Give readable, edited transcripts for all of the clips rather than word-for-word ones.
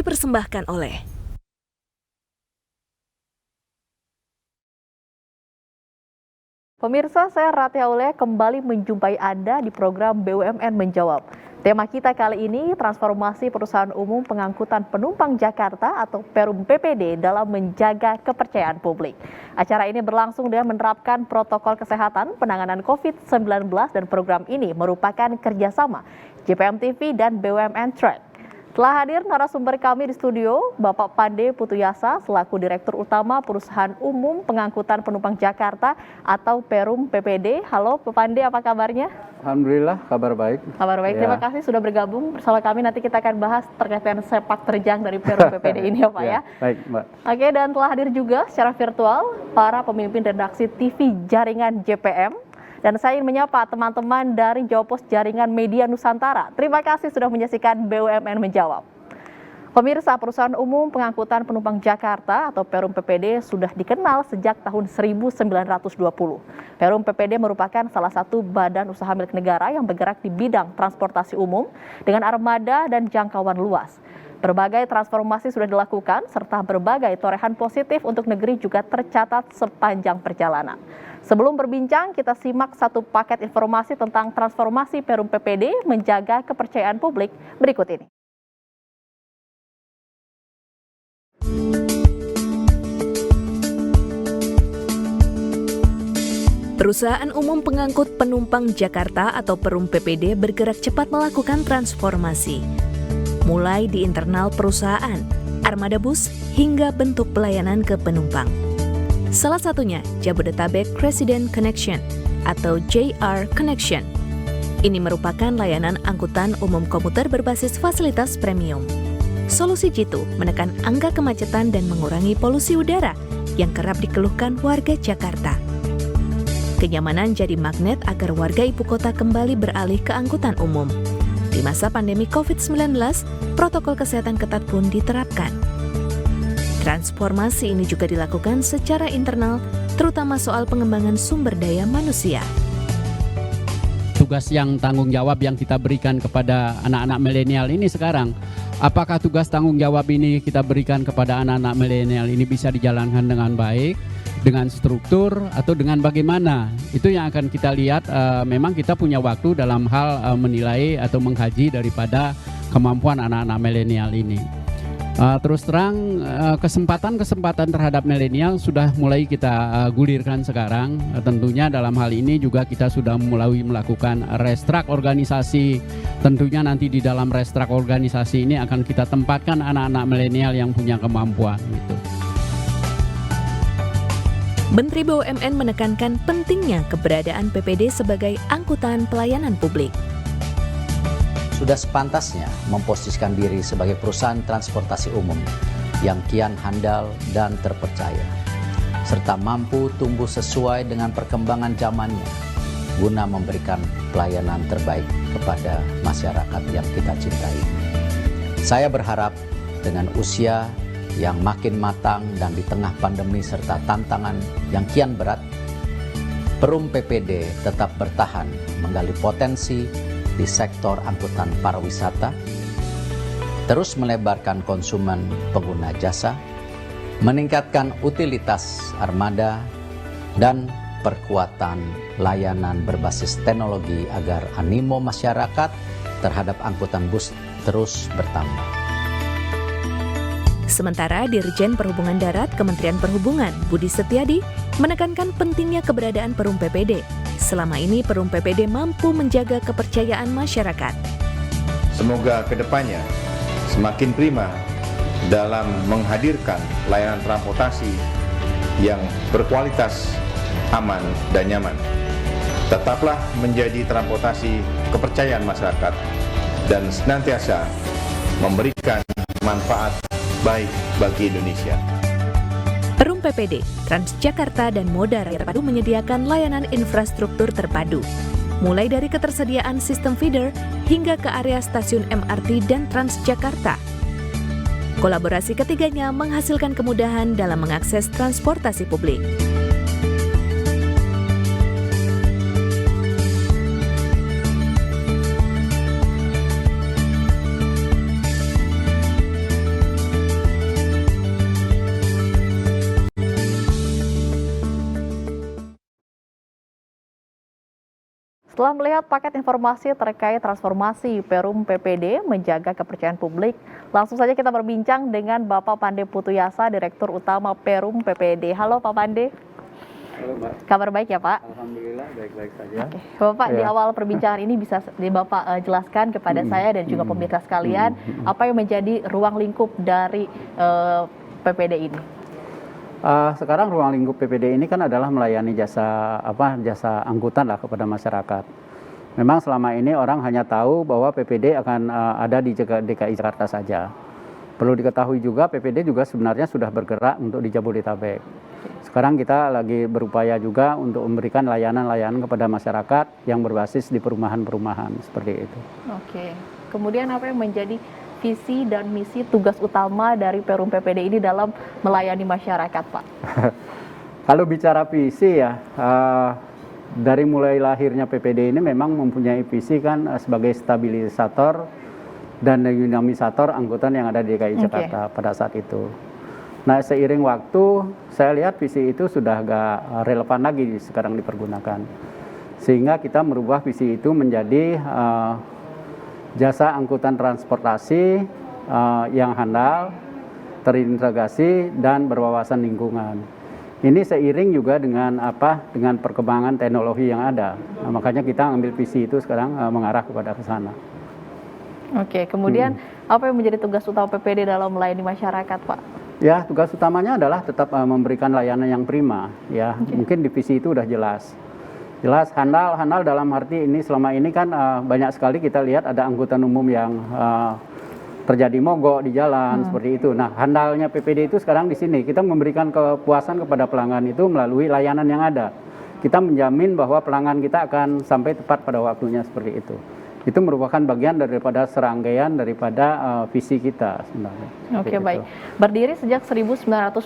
dipersembahkan oleh Pemirsa, saya Ratia Aulia kembali menjumpai Anda di program BUMN Menjawab. Tema kita kali ini transformasi perusahaan umum pengangkutan penumpang Jakarta atau Perum PPD dalam menjaga kepercayaan publik. Acara ini berlangsung dengan menerapkan protokol kesehatan penanganan COVID-19 dan program ini merupakan kerjasama JPM TV dan BUMN Track. Telah hadir narasumber kami di studio, Bapak Pande Putuyasa selaku Direktur Utama Perusahaan Umum Pengangkutan Penumpang Jakarta atau Perum PPD. Halo Pak Pande, apa kabarnya? Alhamdulillah, kabar baik. Kabar baik, terima kasih sudah bergabung bersama kami. Nanti kita akan bahas terkait dengan sepak terjang dari Perum PPD ini ya Pak ya. Baik Mbak. Oke, dan telah hadir juga secara virtual para pemimpin redaksi TV Jaringan JPM. Dan saya ingin menyapa teman-teman dari Jawpos Jaringan Media Nusantara. Terima kasih sudah menyaksikan BUMN Menjawab. Pemirsa, Perusahaan Umum Pengangkutan Penumpang Jakarta atau Perum PPD sudah dikenal sejak tahun 1920. Perum PPD merupakan salah satu badan usaha milik negara yang bergerak di bidang transportasi umum dengan armada dan jangkauan luas. Berbagai transformasi sudah dilakukan serta berbagai torehan positif untuk negeri juga tercatat sepanjang perjalanan. Sebelum berbincang, kita simak satu paket informasi tentang transformasi Perum PPD menjaga kepercayaan publik berikut ini. Perusahaan Umum Pengangkut Penumpang Jakarta atau Perum PPD bergerak cepat melakukan transformasi. Mulai di internal perusahaan, armada bus, hingga bentuk pelayanan ke penumpang. Salah satunya Jabodetabek Resident Connection atau JR Connection. Ini merupakan layanan angkutan umum komuter berbasis fasilitas premium. Solusi Jitu menekan angka kemacetan dan mengurangi polusi udara yang kerap dikeluhkan warga Jakarta. Kenyamanan jadi magnet agar warga ibu kota kembali beralih ke angkutan umum. Di masa pandemi COVID-19, protokol kesehatan ketat pun diterapkan. Transformasi ini juga dilakukan secara internal, terutama soal pengembangan sumber daya manusia. Tugas yang tanggung jawab yang kita berikan kepada anak-anak milenial ini sekarang, apakah tugas tanggung jawab ini kita berikan kepada anak-anak milenial ini bisa dijalankan dengan baik, dengan struktur, atau dengan bagaimana? Itu yang akan kita lihat. Memang kita punya waktu dalam hal menilai atau mengkaji daripada kemampuan anak-anak milenial ini. Terus terang kesempatan terhadap milenial sudah mulai kita gulirkan sekarang. Tentunya dalam hal ini juga kita sudah mulai melakukan restruct organisasi. Tentunya nanti di dalam restruct organisasi ini akan kita tempatkan anak-anak milenial yang punya kemampuan gitu. Menteri BUMN menekankan pentingnya keberadaan PPD sebagai angkutan pelayanan publik. Sudah sepantasnya memposisikan diri sebagai perusahaan transportasi umum yang kian handal dan terpercaya, serta mampu tumbuh sesuai dengan perkembangan zamannya guna memberikan pelayanan terbaik kepada masyarakat yang kita cintai. Saya berharap dengan usia yang makin matang dan di tengah pandemi serta tantangan yang kian berat, Perum PPD tetap bertahan menggali potensi di sektor angkutan pariwisata, terus melebarkan konsumen pengguna jasa, meningkatkan utilitas armada, dan perkuatan layanan berbasis teknologi agar animo masyarakat terhadap angkutan bus terus bertambah. Sementara Dirjen Perhubungan Darat Kementerian Perhubungan Budi Setiadi menekankan pentingnya keberadaan Perum PPD. Selama ini Perum PPD mampu menjaga kepercayaan masyarakat. Semoga kedepannya semakin prima dalam menghadirkan layanan transportasi yang berkualitas, aman, dan nyaman. Tetaplah menjadi transportasi kepercayaan masyarakat dan senantiasa memberikan manfaat baik bagi Indonesia. Perum PPD, Transjakarta, dan Moda Raya Terpadu menyediakan layanan infrastruktur terpadu, mulai dari ketersediaan sistem feeder hingga ke area stasiun MRT dan Transjakarta. Kolaborasi ketiganya menghasilkan kemudahan dalam mengakses transportasi publik. Setelah melihat paket informasi terkait transformasi Perum PPD menjaga kepercayaan publik, langsung saja kita berbincang dengan Bapak Pande Putuyasa, Direktur Utama Perum PPD. Halo Pak Pande. Halo Mbak. Kabar baik ya Pak? Alhamdulillah baik-baik saja. Oke. Bapak, di Ya. awal perbincangan ini bisa Bapak jelaskan kepada saya dan juga pemirsa sekalian apa yang menjadi ruang lingkup dari PPD ini? Sekarang ruang lingkup PPD ini kan adalah melayani jasa angkutan lah kepada masyarakat. Memang selama ini orang hanya tahu bahwa PPD akan ada di DKI Jakarta saja. Perlu diketahui juga PPD juga sebenarnya sudah bergerak untuk di Jabodetabek. Sekarang kita lagi berupaya juga untuk memberikan layanan-layanan kepada masyarakat yang berbasis di perumahan-perumahan seperti itu. Oke. Kemudian apa yang menjadi visi dan misi tugas utama dari Perum PPD ini dalam melayani masyarakat, Pak? Kalau bicara visi ya, dari mulai lahirnya PPD ini memang mempunyai visi kan sebagai stabilisator dan dinamisator angkutan yang ada di DKI Jakarta pada saat itu. Nah, seiring waktu saya lihat visi itu sudah agak relevan lagi sekarang dipergunakan. Sehingga kita merubah visi itu menjadi jasa angkutan transportasi yang handal, terintegrasi dan berwawasan lingkungan. Ini seiring juga dengan perkembangan teknologi yang ada. Nah, makanya kita ambil visi itu sekarang mengarah kepada ke sana. Oke, kemudian apa yang menjadi tugas utama PPD dalam melayani masyarakat, Pak? Ya, tugas utamanya adalah tetap memberikan layanan yang prima. Ya, mungkin di visi itu udah jelas. Jelas handal dalam arti ini selama ini kan banyak sekali kita lihat ada angkutan umum yang terjadi mogok di jalan seperti itu. Nah, handalnya PPD itu sekarang di sini kita memberikan kepuasan kepada pelanggan itu melalui layanan yang ada. Kita menjamin bahwa pelanggan kita akan sampai tepat pada waktunya seperti itu. Itu merupakan bagian daripada serangkaian daripada visi kita sebenarnya. Oke, baik. Berdiri sejak 1920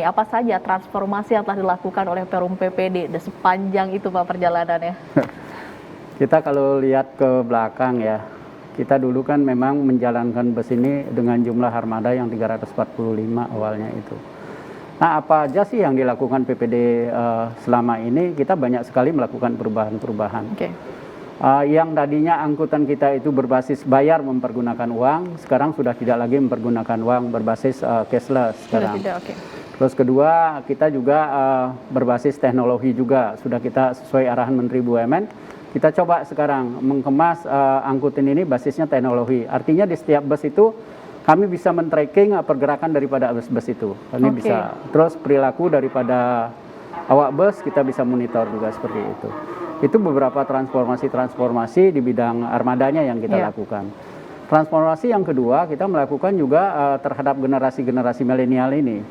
nih, apa saja transformasi yang telah dilakukan oleh Perum PPD dan sepanjang itu Pak perjalanannya? Kita kalau lihat ke belakang ya, kita dulu kan memang menjalankan bus ini dengan jumlah armada yang 345 awalnya itu. Nah, apa aja sih yang dilakukan PPD selama ini? Kita banyak sekali melakukan perubahan-perubahan. Oke. Yang tadinya angkutan kita itu berbasis bayar mempergunakan uang, sekarang sudah tidak lagi mempergunakan uang, berbasis cashless sekarang. Sudah tidak, oke. Terus kedua, kita juga berbasis teknologi juga, sudah kita sesuai arahan Menteri BUMN, kita coba sekarang mengemas angkutan ini basisnya teknologi. Artinya di setiap bus itu kami bisa men-tracking pergerakan daripada bus-bus itu. Kami bisa, terus perilaku daripada awak bus kita bisa monitor juga seperti itu. Itu beberapa transformasi di bidang armadanya yang kita lakukan. Transformasi yang kedua, kita melakukan juga terhadap generasi-generasi milenial ini.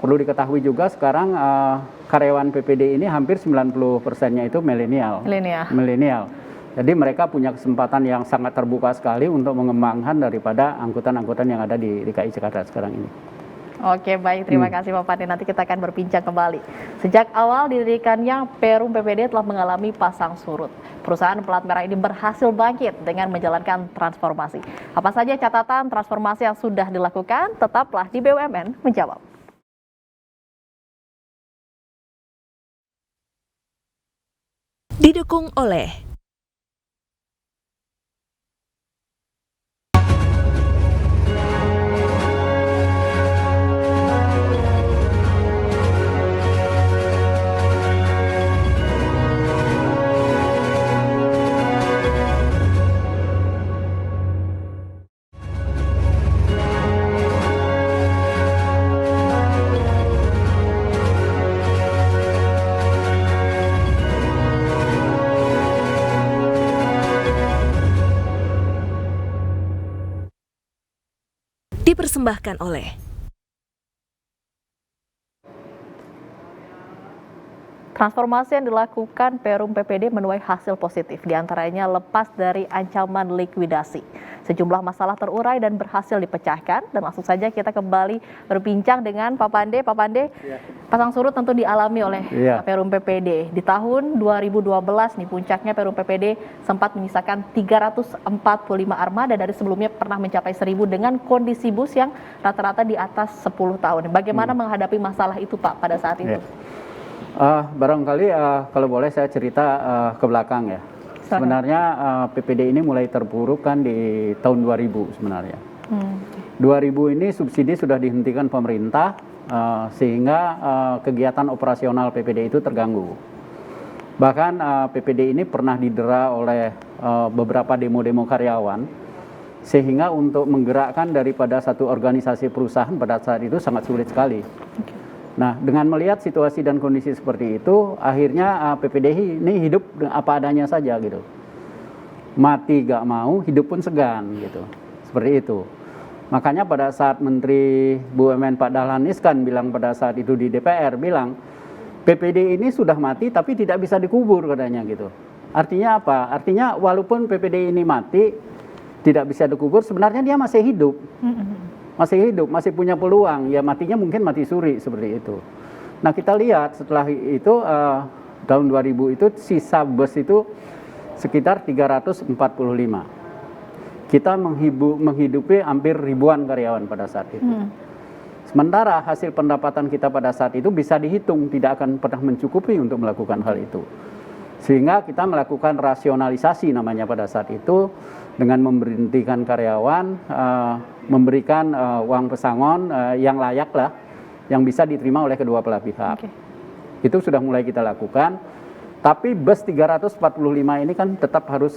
Perlu diketahui juga sekarang karyawan PPD ini hampir 90%-nya itu milenial. Jadi mereka punya kesempatan yang sangat terbuka sekali untuk mengembangkan daripada angkutan-angkutan yang ada di DKI Jakarta sekarang ini. Oke, baik. Terima kasih Pak Pande. Nanti kita akan berbincang kembali. Sejak awal didirikannya Perum PPD telah mengalami pasang surut. Perusahaan pelat merah ini berhasil bangkit dengan menjalankan transformasi. Apa saja catatan transformasi yang sudah dilakukan? Tetaplah di BUMN Menjawab. Didukung oleh dipersembahkan oleh Transformasi yang dilakukan Perum PPD menuai hasil positif, diantaranya lepas dari ancaman likuidasi. Sejumlah masalah terurai dan berhasil dipecahkan. Dan langsung saja kita kembali berbincang dengan Pak Pande. Pak Pande, pasang surut tentu dialami oleh Perum PPD. Di tahun 2012 nih puncaknya Perum PPD sempat menyisakan 345 armada dari sebelumnya pernah mencapai 1.000 dengan kondisi bus yang rata-rata di atas 10 tahun. Bagaimana menghadapi masalah itu Pak pada saat itu? Barangkali kalau boleh saya cerita ke belakang ya. Sebenarnya PPD ini mulai terpuruk kan di tahun 2000 sebenarnya. 2000 ini subsidi sudah dihentikan pemerintah sehingga kegiatan operasional PPD itu terganggu. Bahkan PPD ini pernah didera oleh beberapa demo-demo karyawan sehingga untuk menggerakkan daripada satu organisasi perusahaan pada saat itu sangat sulit sekali. Nah, dengan melihat situasi dan kondisi seperti itu, akhirnya PPD ini hidup apa adanya saja gitu. Mati gak mau, hidup pun segan gitu. Seperti itu. Makanya pada saat Menteri BUMN Pak Dahlan Iskan bilang pada saat itu di DPR, bilang PPD ini sudah mati tapi tidak bisa dikubur katanya gitu. Artinya apa? Artinya walaupun PPD ini mati, tidak bisa dikubur, sebenarnya dia masih hidup. Masih hidup, masih punya peluang, ya matinya mungkin mati suri seperti itu. Nah kita lihat setelah itu tahun 2000 itu sisa bus itu sekitar 345. Kita menghidupi hampir ribuan karyawan pada saat itu. Sementara hasil pendapatan kita pada saat itu bisa dihitung, tidak akan pernah mencukupi untuk melakukan hal itu. Sehingga kita melakukan rasionalisasi namanya pada saat itu dengan memberhentikan karyawan, memberikan uang pesangon yang layak lah, yang bisa diterima oleh kedua belah pihak. Itu sudah mulai kita lakukan. Tapi bus 345 ini kan tetap harus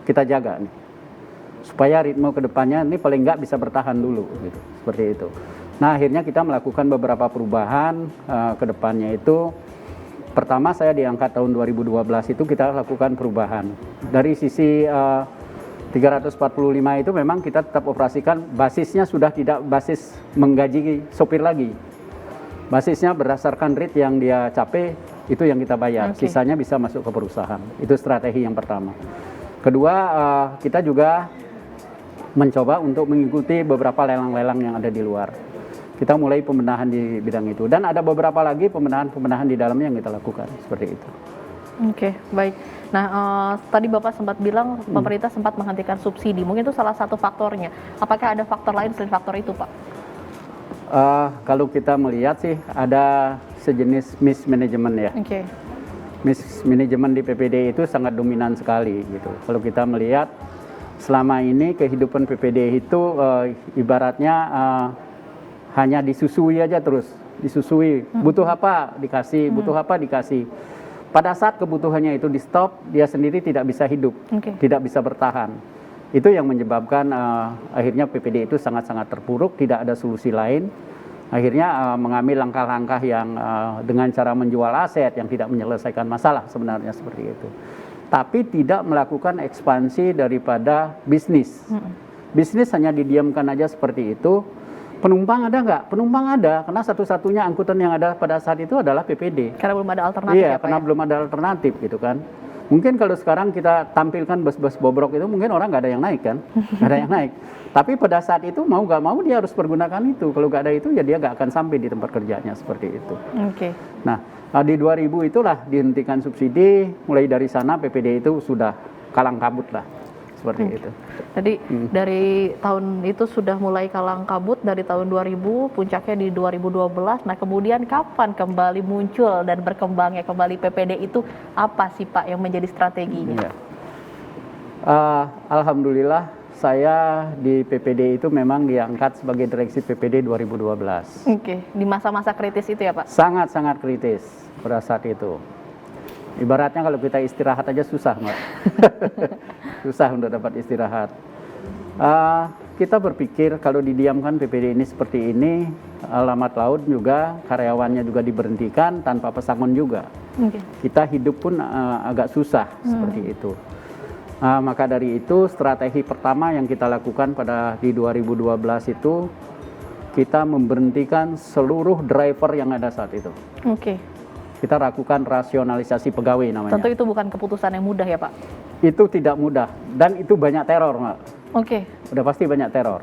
kita jaga nih, supaya ritme kedepannya ini paling nggak bisa bertahan dulu, gitu, seperti itu. Nah akhirnya kita melakukan beberapa perubahan ke depannya itu. Pertama saya diangkat tahun 2012 itu kita lakukan perubahan. Dari sisi 345 itu memang kita tetap operasikan, basisnya sudah tidak basis menggaji sopir lagi. Basisnya berdasarkan rate yang dia capai, itu yang kita bayar. Sisanya bisa masuk ke perusahaan. Itu strategi yang pertama. Kedua, kita juga mencoba untuk mengikuti beberapa lelang-lelang yang ada di luar. Kita mulai pembenahan di bidang itu. Dan ada beberapa lagi pembenahan di dalamnya yang kita lakukan. Seperti itu. Oke, baik. Nah, tadi Bapak sempat bilang pemerintah sempat menghentikan subsidi. Mungkin itu salah satu faktornya. Apakah ada faktor lain selain faktor itu, Pak? Kalau kita melihat sih ada sejenis mismanagement ya. Mismanagement di PPD itu sangat dominan sekali gitu. Kalau kita melihat selama ini kehidupan PPD itu ibaratnya hanya disusui aja terus, disusui. Butuh apa dikasih, butuh apa dikasih. Pada saat kebutuhannya itu di stop, dia sendiri tidak bisa hidup, tidak bisa bertahan. Itu yang menyebabkan akhirnya PPD itu sangat-sangat terpuruk, tidak ada solusi lain. Akhirnya mengambil langkah-langkah yang dengan cara menjual aset yang tidak menyelesaikan masalah sebenarnya seperti itu. Tapi tidak melakukan ekspansi daripada bisnis. Bisnis hanya didiamkan aja seperti itu. Penumpang ada nggak? Penumpang ada, karena satu-satunya angkutan yang ada pada saat itu adalah PPD. Karena belum ada alternatif. Iya, karena belum ada alternatif gitu kan. Mungkin kalau sekarang kita tampilkan bus-bus bobrok itu mungkin orang nggak ada yang naik kan, nggak ada yang naik. Tapi pada saat itu mau nggak mau dia harus pergunakan itu. Kalau nggak ada itu ya dia nggak akan sampai di tempat kerjanya seperti itu. Nah di 2000 itulah dihentikan subsidi. Mulai dari sana PPD itu sudah kalang kabut lah seperti itu. Jadi dari tahun itu sudah mulai kalang kabut dari tahun 2000, puncaknya di 2012. Nah kemudian kapan kembali muncul dan berkembangnya kembali PPD itu apa sih Pak yang menjadi strateginya? Alhamdulillah saya di PPD itu memang diangkat sebagai direksi PPD 2012. Di masa-masa kritis itu ya Pak? Sangat-sangat kritis pada saat itu. Ibaratnya kalau kita istirahat aja susah, Mbak. Susah untuk dapat istirahat. Kita berpikir kalau didiamkan PPD ini seperti ini, alamat laut juga, karyawannya juga diberhentikan tanpa pesangon juga. Kita hidup pun agak susah seperti itu. Maka dari itu strategi pertama yang kita lakukan di 2012 itu, kita memberhentikan seluruh driver yang ada saat itu. Kita lakukan rasionalisasi pegawai namanya. Tentu itu bukan keputusan yang mudah ya Pak? Itu tidak mudah dan itu banyak teror, Mbak. Udah pasti banyak teror.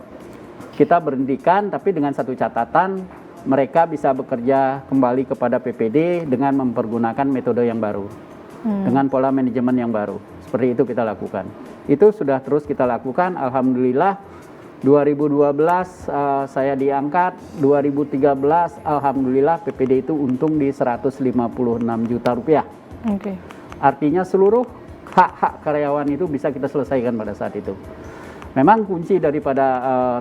Kita berhentikan tapi dengan satu catatan, mereka bisa bekerja kembali kepada PPD dengan mempergunakan metode yang baru. Dengan pola manajemen yang baru. Seperti itu kita lakukan. Itu sudah terus kita lakukan, alhamdulillah 2012 saya diangkat, 2013 alhamdulillah PPD itu untung di 156 juta rupiah. Oke. Artinya seluruh hak-hak karyawan itu bisa kita selesaikan pada saat itu. Memang kunci daripada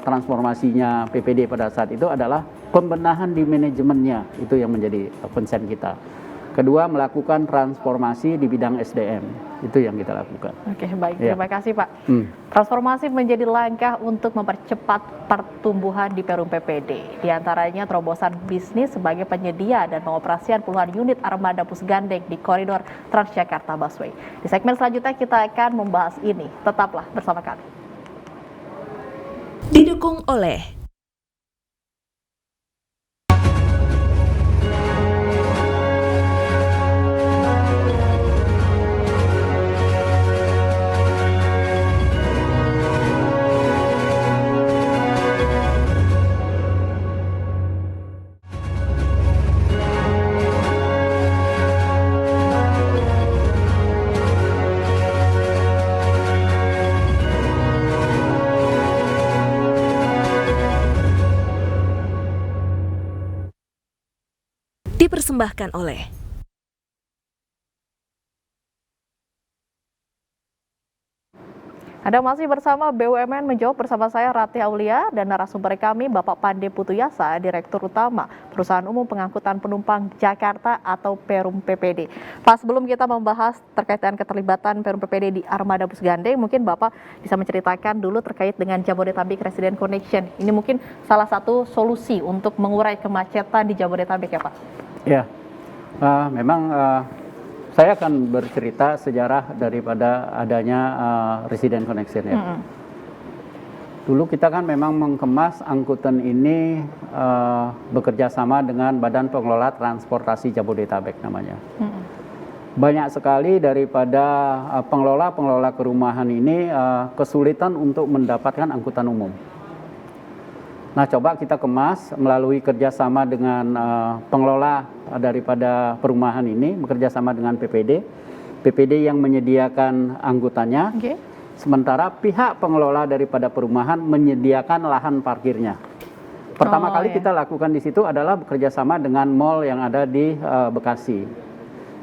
transformasinya PPD pada saat itu adalah pembenahan di manajemennya, itu yang menjadi concern kita. Kedua, melakukan transformasi di bidang SDM, itu yang kita lakukan. Oke, baik. Ya. Terima kasih, Pak. Transformasi menjadi langkah untuk mempercepat pertumbuhan di Perum PPD. Di antaranya terobosan bisnis sebagai penyedia dan pengoperasian puluhan unit armada bus gandeng di koridor Transjakarta Busway. Di segmen selanjutnya kita akan membahas ini. Tetaplah bersama kami. Didukung oleh dipersembahkan oleh Anda masih bersama BUMN Menjawab bersama saya Ratih Aulia dan narasumber kami Bapak Pande Putuyasa, Direktur Utama Perusahaan Umum Pengangkutan Penumpang Jakarta atau Perum PPD. Pak, sebelum kita membahas terkait dengan keterlibatan Perum PPD di armada bus gandeng, mungkin Bapak bisa menceritakan dulu terkait dengan Jabodetabek Resident Connection. Ini mungkin salah satu solusi untuk mengurai kemacetan di Jabodetabek ya Pak? Ya, memang saya akan bercerita sejarah daripada adanya Resident Connection ya. Dulu kita kan memang mengemas angkutan ini bekerja sama dengan Badan Pengelola Transportasi Jabodetabek namanya. Banyak sekali daripada pengelola kerumahan ini kesulitan untuk mendapatkan angkutan umum. Nah, coba kita kemas melalui kerjasama dengan pengelola daripada perumahan ini, bekerja sama dengan PPD yang menyediakan angkutannya, sementara pihak pengelola daripada perumahan menyediakan lahan parkirnya. Pertama kali kita lakukan di situ adalah bekerja sama dengan mall yang ada di Bekasi.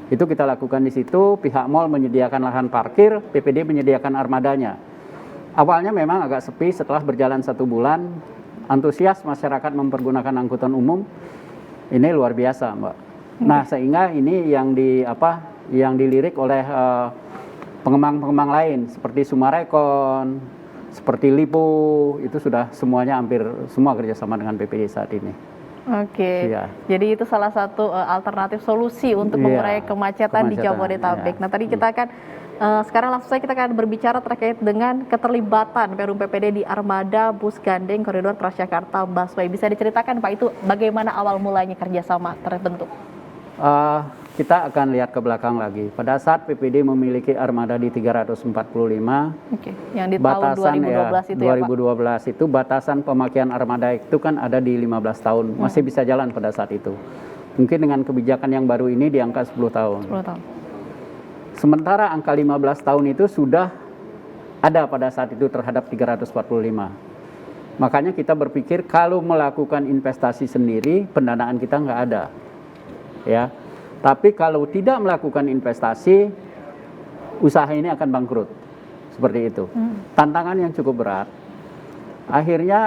Itu kita lakukan di situ, pihak mall menyediakan lahan parkir, PPD menyediakan armadanya. Awalnya memang agak sepi, setelah berjalan 1 bulan, antusias masyarakat mempergunakan angkutan umum ini luar biasa, Mbak. Nah, sehingga ini yang dilirik oleh pengembang-pengembang lain seperti Sumarekon, seperti Lipo, itu sudah semuanya hampir semua kerjasama dengan PPD saat ini. Oke, jadi itu salah satu alternatif solusi untuk mengurai kemacetan di Jabodetabek. Nah, tadi kita akan sekarang langsung saja kita akan berbicara terkait dengan keterlibatan Perum PPD di armada bus gandeng koridor Transjakarta Busway. Bisa diceritakan Pak, itu bagaimana awal mulanya kerjasama terbentuk? Kita akan lihat ke belakang lagi. Pada saat PPD memiliki armada di 345, yang di tahun 2012 itu 2012 itu batasan pemakaian armada itu kan ada di 15 tahun, masih bisa jalan pada saat itu. Mungkin dengan kebijakan yang baru ini di angka 10 tahun. 10 tahun. Sementara angka 15 tahun itu sudah ada pada saat itu terhadap 345. Makanya kita berpikir kalau melakukan investasi sendiri, pendanaan kita nggak ada. Ya. Tapi kalau tidak melakukan investasi, usaha ini akan bangkrut. Seperti itu. Tantangan yang cukup berat. Akhirnya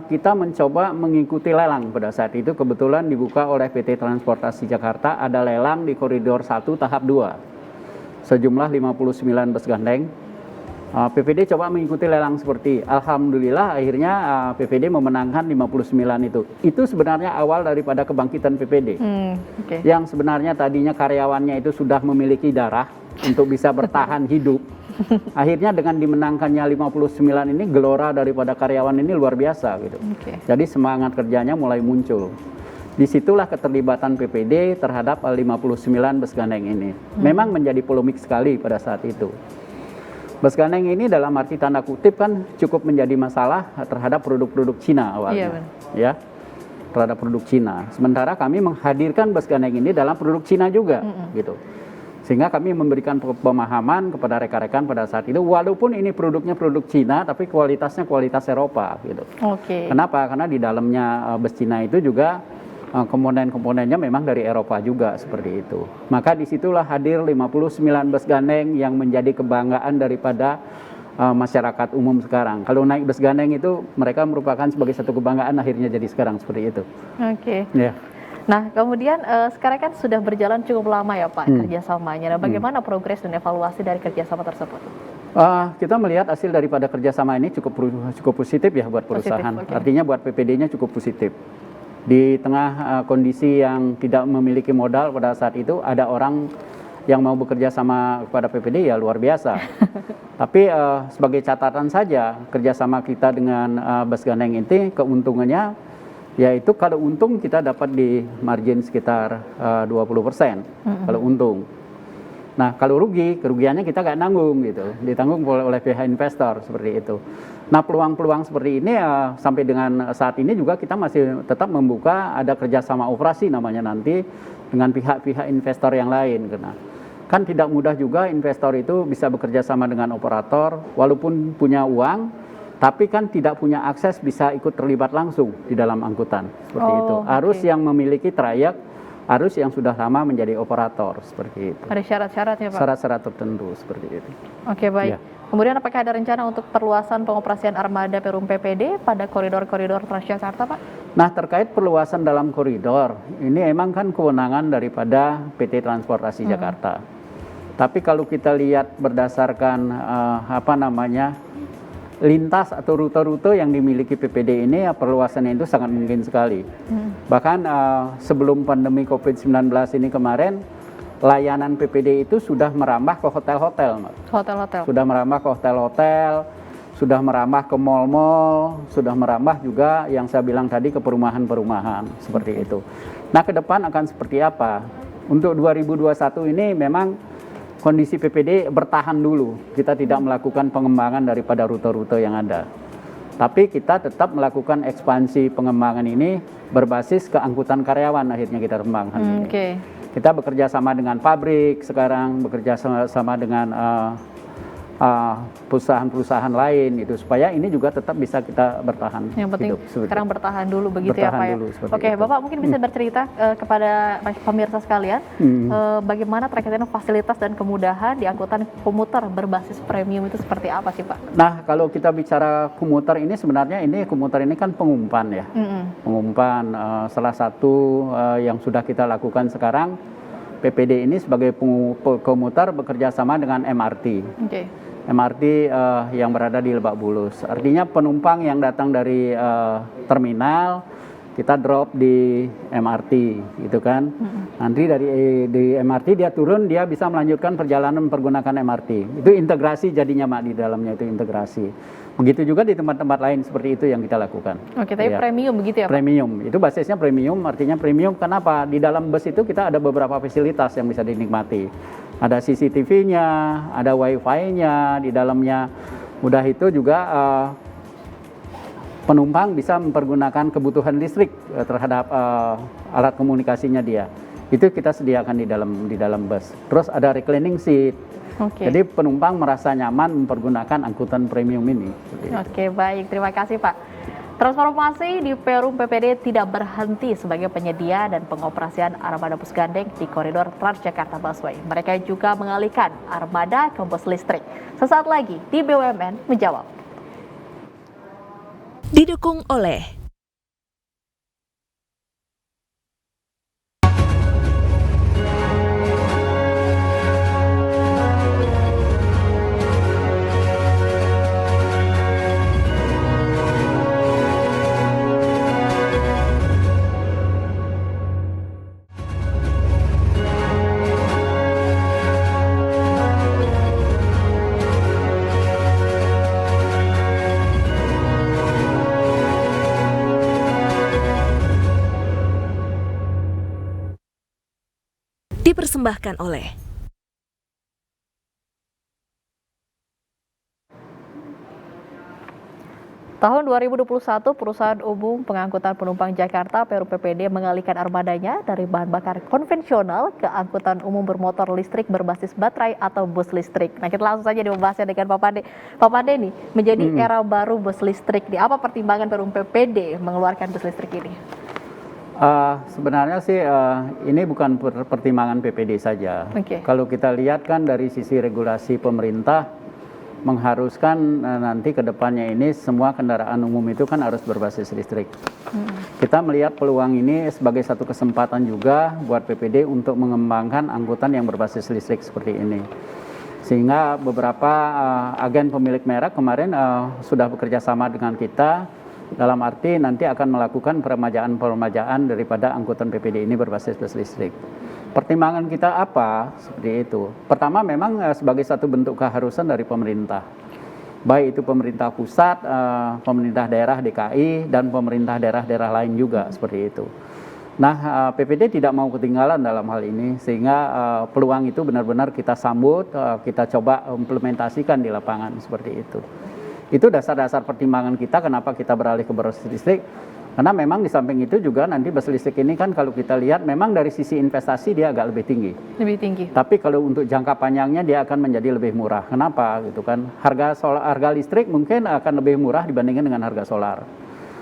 kita mencoba mengikuti lelang pada saat itu. Kebetulan dibuka oleh PT Transportasi Jakarta, ada lelang di koridor 1 tahap 2. Sejumlah 59 bus gandeng. PPD coba mengikuti lelang seperti, alhamdulillah akhirnya PPD memenangkan 59 itu. Itu sebenarnya awal daripada kebangkitan PPD. Yang sebenarnya tadinya karyawannya itu sudah memiliki darah untuk bisa bertahan hidup. Akhirnya dengan dimenangkannya 59 ini, gelora daripada karyawan ini luar biasa gitu. Jadi semangat kerjanya mulai muncul. Disitulah keterlibatan PPD terhadap 59 bus gandeng ini. Memang menjadi polemik sekali pada saat itu. Bus gandeng ini dalam arti tanda kutip kan cukup menjadi masalah terhadap produk-produk Cina awalnya. Ya, terhadap produk Cina. Sementara kami menghadirkan bus gandeng ini dalam produk Cina juga, gitu. Sehingga kami memberikan pemahaman kepada rekan-rekan pada saat itu, walaupun ini produknya produk Cina, tapi kualitasnya kualitas Eropa gitu. Oke. Kenapa? Karena di dalamnya bus Cina itu juga komponen-komponennya memang dari Eropa juga seperti itu. Maka disitulah hadir 59 bus gandeng yang menjadi kebanggaan daripada masyarakat umum sekarang. Kalau naik bus gandeng itu mereka merupakan sebagai satu kebanggaan akhirnya jadi sekarang seperti itu. Oke. Ya. Nah, kemudian sekarang kan sudah berjalan cukup lama ya Pak kerjasamanya. Nah, bagaimana progres dan evaluasi dari kerjasama tersebut? Kita melihat hasil daripada kerjasama ini cukup positif ya buat perusahaan. Positif, oke. Artinya buat PPD-nya cukup positif. Di tengah kondisi yang tidak memiliki modal pada saat itu, ada orang yang mau bekerja sama kepada PPD ya luar biasa. Tapi sebagai catatan saja, kerjasama kita dengan bus gandeng ini keuntungannya yaitu kalau untung kita dapat di margin sekitar 20% kalau untung. Nah kalau rugi, kerugiannya kita nggak nanggung gitu, ditanggung oleh pihak investor seperti itu. Nah peluang-peluang seperti ini sampai dengan saat ini juga kita masih tetap membuka ada kerjasama operasi namanya nanti dengan pihak-pihak investor yang lain. Karena kan tidak mudah juga investor itu bisa bekerja sama dengan operator walaupun punya uang, tapi kan tidak punya akses bisa ikut terlibat langsung di dalam angkutan seperti itu. Harus yang memiliki trayek, harus yang sudah lama menjadi operator seperti itu. Ada syarat-syarat ya Pak? Syarat-syarat tertentu seperti itu. Oke, baik. Ya. Kemudian apakah ada rencana untuk perluasan pengoperasian armada Perum PPD pada koridor-koridor Transjakarta Pak? Nah terkait perluasan dalam koridor, ini emang kan kewenangan daripada PT Transportasi Jakarta. Tapi kalau kita lihat berdasarkan lintas atau rute-rute yang dimiliki PPD ini, perluasannya itu sangat mungkin sekali. Bahkan sebelum pandemi COVID-19 ini kemarin, layanan PPD itu sudah merambah ke hotel-hotel. Hotel-hotel. Sudah merambah ke hotel-hotel, sudah merambah ke mal-mal, sudah merambah juga yang saya bilang tadi ke perumahan-perumahan, seperti itu. Nah ke depan akan seperti apa? Untuk 2021 ini memang kondisi PPD bertahan dulu, kita tidak melakukan pengembangan daripada rute-rute yang ada. Tapi kita tetap melakukan ekspansi pengembangan ini berbasis ke angkutan karyawan akhirnya kita kembangkan ini. Kita bekerja sama dengan pabrik sekarang, bekerja sama dengan perusahaan-perusahaan lain itu supaya ini juga tetap bisa kita bertahan. Yang penting hidup, sekarang bertahan dulu begitu bertahan ya Pak dulu, ya. Oke, Bapak mungkin bisa bercerita kepada pemirsa sekalian bagaimana terkait dengan fasilitas dan kemudahan di angkutan komuter berbasis premium itu seperti apa sih Pak? Nah kalau kita bicara komuter ini sebenarnya komuter ini kan pengumpan ya. Pengumpan salah satu yang sudah kita lakukan sekarang PPD ini sebagai komuter bekerja sama dengan MRT. MRT yang berada di Lebak Bulus. Artinya penumpang yang datang dari terminal kita drop di MRT, gitu kan. Nanti di MRT dia turun, dia bisa melanjutkan perjalanan menggunakan MRT. Itu integrasi jadinya Mak di dalamnya itu integrasi. Begitu juga di tempat-tempat lain seperti itu yang kita lakukan. Oke, tapi premium begitu ya Pak? Premium, itu basisnya premium, artinya premium kenapa? Di dalam bus itu kita ada beberapa fasilitas yang bisa dinikmati. Ada CCTV-nya, ada Wi-Fi-nya di dalamnya. Udah itu juga penumpang bisa mempergunakan kebutuhan listrik terhadap alat komunikasinya dia. Itu kita sediakan di dalam bus. Terus ada reclining seat. Jadi penumpang merasa nyaman mempergunakan angkutan premium ini. Oke, baik. Terima kasih Pak. Transformasi di Perum PPD tidak berhenti sebagai penyedia dan pengoperasian armada bus gandeng di koridor Transjakarta Busway. Mereka juga mengalihkan armada ke bus listrik. Sesaat lagi di BUMN Menjawab. Didukung oleh dipersembahkan oleh Tahun 2021, Perusahaan Umum Pengangkutan Penumpang Jakarta Perum PPD mengalihkan armadanya dari bahan bakar konvensional ke angkutan umum bermotor listrik berbasis baterai atau bus listrik. Nah, kita langsung saja membahasnya dengan Pak Pande. Pak Pande nih, menjadi era baru bus listrik nih, apa pertimbangan Perum PPD mengeluarkan bus listrik ini? Sebenarnya sih ini bukan pertimbangan PPD saja. Kalau kita lihat kan dari sisi regulasi pemerintah mengharuskan nanti ke depannya ini semua kendaraan umum itu kan harus berbasis listrik. Kita melihat peluang ini sebagai satu kesempatan juga buat PPD untuk mengembangkan angkutan yang berbasis listrik seperti ini. Sehingga beberapa agen pemilik merek kemarin sudah bekerja sama dengan kita dalam arti nanti akan melakukan peremajaan daripada angkutan PPD ini berbasis bus listrik. Pertimbangan kita apa? Seperti itu. Pertama memang sebagai satu bentuk keharusan dari pemerintah. Baik itu pemerintah pusat, pemerintah daerah DKI, dan pemerintah daerah-daerah lain juga seperti itu. Nah, PPD tidak mau ketinggalan dalam hal ini, sehingga peluang itu benar-benar kita sambut, kita coba implementasikan di lapangan seperti itu. Itu dasar-dasar pertimbangan kita kenapa kita beralih ke bus listrik. Karena memang di samping itu juga nanti bus listrik ini kan kalau kita lihat memang dari sisi investasi dia agak lebih tinggi. Lebih tinggi. Tapi kalau untuk jangka panjangnya dia akan menjadi lebih murah. Kenapa gitu kan? Harga listrik mungkin akan lebih murah dibandingkan dengan harga solar.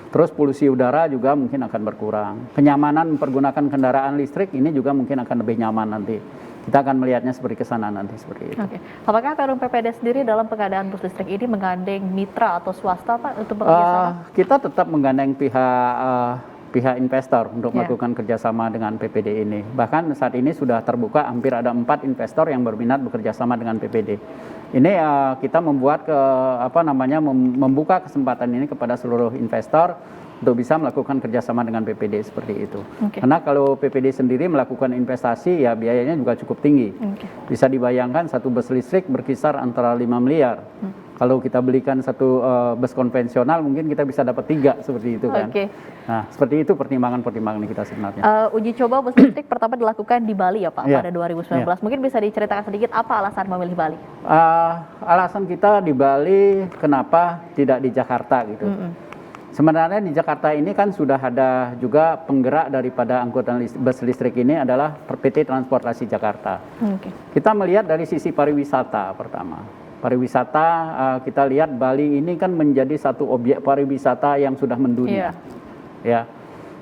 Terus polusi udara juga mungkin akan berkurang. Kenyamanan mempergunakan kendaraan listrik ini juga mungkin akan lebih nyaman nanti. Kita akan melihatnya seperti kesana nanti seperti itu. Oke. Apakah Perum PPD sendiri dalam pengadaan bus listrik ini menggandeng mitra atau swasta, Pak, untuk bekerja sama? Kita tetap menggandeng pihak investor untuk melakukan kerjasama dengan PPD ini. Bahkan saat ini sudah terbuka hampir ada 4 investor yang berminat bekerja sama dengan PPD. Ini kita membuat membuka kesempatan ini kepada seluruh investor untuk bisa melakukan kerjasama dengan PPD seperti itu. Karena kalau PPD sendiri melakukan investasi ya biayanya juga cukup tinggi. Bisa dibayangkan satu bus listrik berkisar antara 5 miliar. Kalau kita belikan satu bus konvensional mungkin kita bisa dapat 3 seperti itu kan. Nah seperti itu pertimbangan kita sebenarnya. Uji coba bus listrik pertama dilakukan di Bali ya Pak pada 2019. Mungkin bisa diceritakan sedikit apa alasan memilih Bali? Alasan kita di Bali kenapa tidak di Jakarta gitu. Sebenarnya di Jakarta ini kan sudah ada juga penggerak daripada angkutan bus listrik ini adalah PT Transportasi Jakarta. Kita melihat dari sisi pariwisata pertama. Pariwisata kita lihat Bali ini kan menjadi satu objek pariwisata yang sudah mendunia. Ya.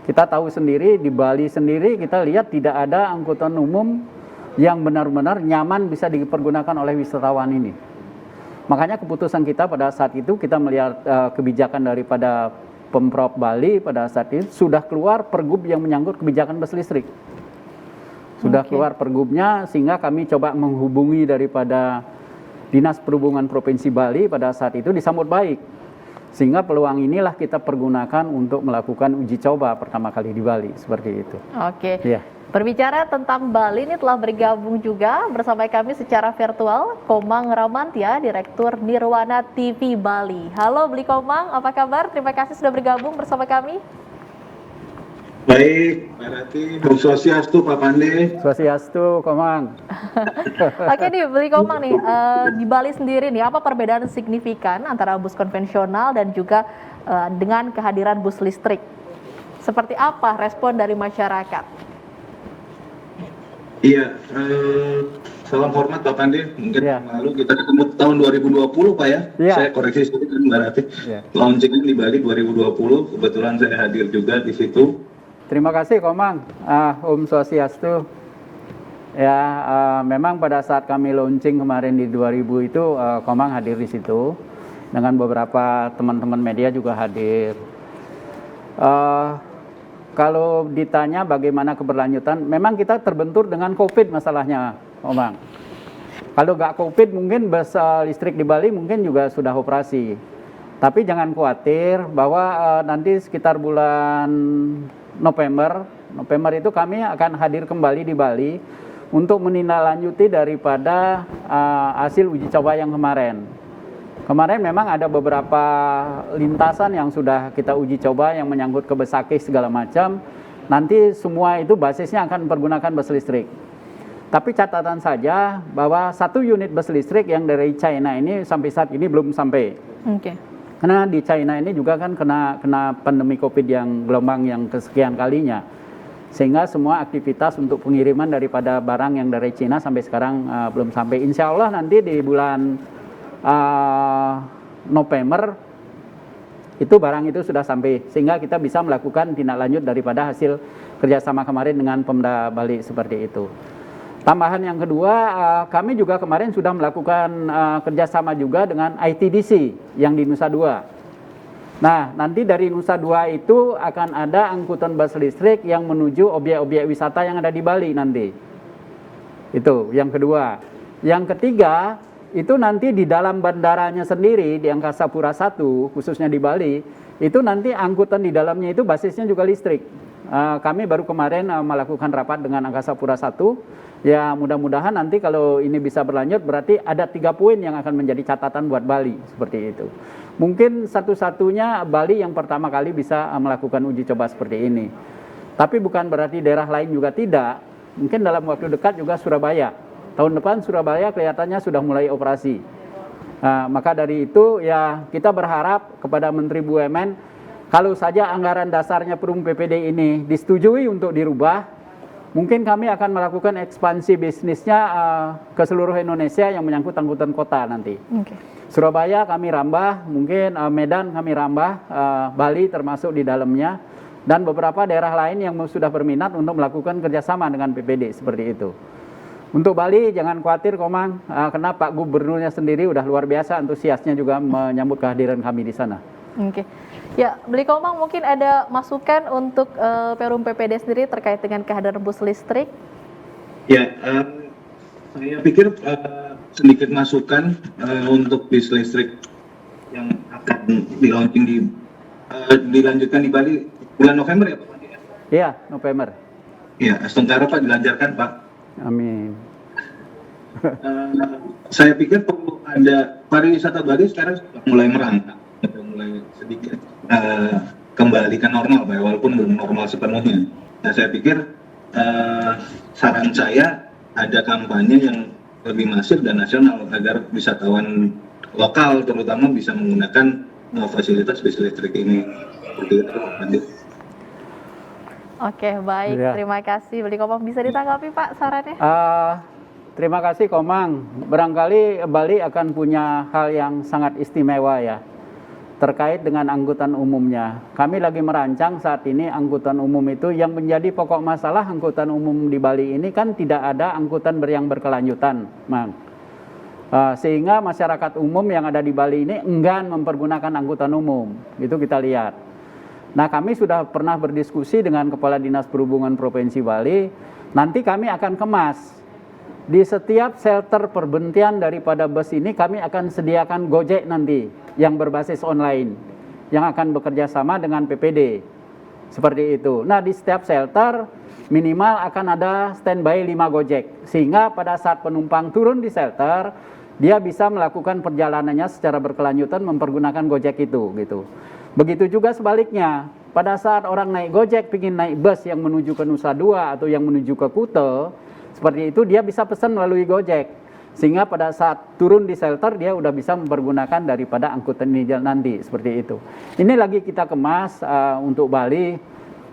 Kita tahu sendiri di Bali sendiri kita lihat tidak ada angkutan umum yang benar-benar nyaman bisa dipergunakan oleh wisatawan ini. Makanya keputusan kita pada saat itu kita melihat kebijakan daripada Pemprov Bali pada saat itu sudah keluar pergub yang menyangkut kebijakan bus listrik. Sudah keluar pergubnya sehingga kami coba menghubungi daripada Dinas Perhubungan Provinsi Bali pada saat itu disambut baik. Sehingga peluang inilah kita pergunakan untuk melakukan uji coba pertama kali di Bali seperti itu. Berbicara tentang Bali, ini telah bergabung juga bersama kami secara virtual Komang Ramantia, Direktur Nirwana TV Bali. Halo Bli Komang, apa kabar? Terima kasih sudah bergabung bersama kami. Baik, Mbak Rati, Om Swastiastu, Pak Pande. Swastiastu, Komang. Oke nih, Bli Komang nih, di Bali sendiri nih, apa perbedaan signifikan antara bus konvensional dan juga dengan kehadiran bus listrik? Seperti apa respon dari masyarakat? Iya, salam hormat Pak Pande. Mungkin lalu kita ketemu tahun 2020 Pak ya. Saya koreksi sedikit Mbak Rati. Launching di Bali 2020, kebetulan saya hadir juga di situ. Terima kasih Komang, Om Swastiastu. Ya, memang pada saat kami launching kemarin di 2000 itu Komang hadir di situ dengan beberapa teman-teman media juga hadir. Kalau ditanya bagaimana keberlanjutan, memang kita terbentur dengan COVID masalahnya, Komang. Kalau nggak COVID mungkin bus listrik di Bali mungkin juga sudah operasi. Tapi jangan khawatir bahwa nanti sekitar bulan November itu kami akan hadir kembali di Bali untuk menindaklanjuti daripada hasil uji coba yang kemarin. Kemarin memang ada beberapa lintasan yang sudah kita uji coba yang menyangkut ke Besakih segala macam. Nanti semua itu basisnya akan mempergunakan bus listrik. Tapi catatan saja bahwa 1 unit bus listrik yang dari China ini sampai saat ini belum sampai. Karena di China ini juga kan kena pandemi COVID yang gelombang yang kesekian kalinya. Sehingga semua aktivitas untuk pengiriman daripada barang yang dari Cina sampai sekarang belum sampai. Insya Allah nanti di bulan November itu barang itu sudah sampai. Sehingga kita bisa melakukan tindak lanjut daripada hasil kerjasama kemarin dengan Pemda Bali seperti itu. Tambahan yang kedua, kami juga kemarin sudah melakukan kerjasama juga dengan ITDC yang di Nusa Dua. Nah, nanti dari Nusa Dua itu akan ada angkutan bus listrik yang menuju objek-objek wisata yang ada di Bali nanti. Itu yang kedua. Yang ketiga, itu nanti di dalam bandaranya sendiri, di Angkasa Pura I, khususnya di Bali, itu nanti angkutan di dalamnya itu basisnya juga listrik. Kami baru kemarin melakukan rapat dengan Angkasa Pura I. Ya mudah-mudahan nanti kalau ini bisa berlanjut berarti ada 3 poin yang akan menjadi catatan buat Bali seperti itu. Mungkin satu-satunya Bali yang pertama kali bisa melakukan uji coba seperti ini. Tapi bukan berarti daerah lain juga tidak. Mungkin dalam waktu dekat juga Surabaya. Tahun depan Surabaya kelihatannya sudah mulai operasi. Maka dari itu ya kita berharap kepada Menteri BUMN kalau saja anggaran dasarnya Perum PPD ini disetujui untuk dirubah, mungkin kami akan melakukan ekspansi bisnisnya ke seluruh Indonesia yang menyangkut angkutan kota nanti. Okay. Surabaya kami rambah, mungkin Medan kami rambah, Bali termasuk di dalamnya, dan beberapa daerah lain yang sudah berminat untuk melakukan kerjasama dengan PPD seperti itu. Untuk Bali jangan khawatir Komang, karena Pak Gubernurnya sendiri udah luar biasa antusiasnya juga menyambut kehadiran kami di sana. Oke. Ya, Beli Komang mungkin ada masukan untuk Perum PPD sendiri terkait dengan kehadiran bus listrik? Ya, saya pikir sedikit masukan untuk bus listrik yang akan dilanjutkan di Bali bulan November ya Pak? Iya, November. Iya, sementara Pak dilancarkan Pak. Amin. Saya pikir perlu ada pariwisata Bali sekarang sudah mulai merangkak, sudah mulai sedikit kembali ke normal, Pak, walaupun belum normal sepenuhnya. Nah, saya pikir saran saya ada kampanye yang lebih masif dan nasional agar wisatawan lokal terutama bisa menggunakan fasilitas bis listrik ini. Oke, baik. Ya. Terima kasih. Beli Komang, bisa ditanggapi Pak sarannya? Terima kasih Komang. Barangkali Bali akan punya hal yang sangat istimewa ya terkait dengan angkutan umumnya. Kami lagi merancang saat ini angkutan umum itu yang menjadi pokok masalah angkutan umum di Bali ini kan tidak ada angkutan yang berkelanjutan, Mang. Sehingga masyarakat umum yang ada di Bali ini enggan mempergunakan angkutan umum. Itu kita lihat. Nah, kami sudah pernah berdiskusi dengan Kepala Dinas Perhubungan Provinsi Bali. Nanti kami akan kemas. Di setiap shelter perbentian daripada bus ini kami akan sediakan Gojek nanti yang berbasis online yang akan bekerja sama dengan PPD. Seperti itu. Nah, di setiap shelter minimal akan ada standby 5 Gojek sehingga pada saat penumpang turun di shelter dia bisa melakukan perjalanannya secara berkelanjutan mempergunakan Gojek itu gitu. Begitu juga sebaliknya, pada saat orang naik Gojek ingin naik bus yang menuju ke Nusa Dua atau yang menuju ke Kuta, seperti itu dia bisa pesan melalui Gojek. Sehingga pada saat turun di shelter dia udah bisa mempergunakan daripada angkutan ini nanti, seperti itu. Ini lagi kita kemas untuk Bali.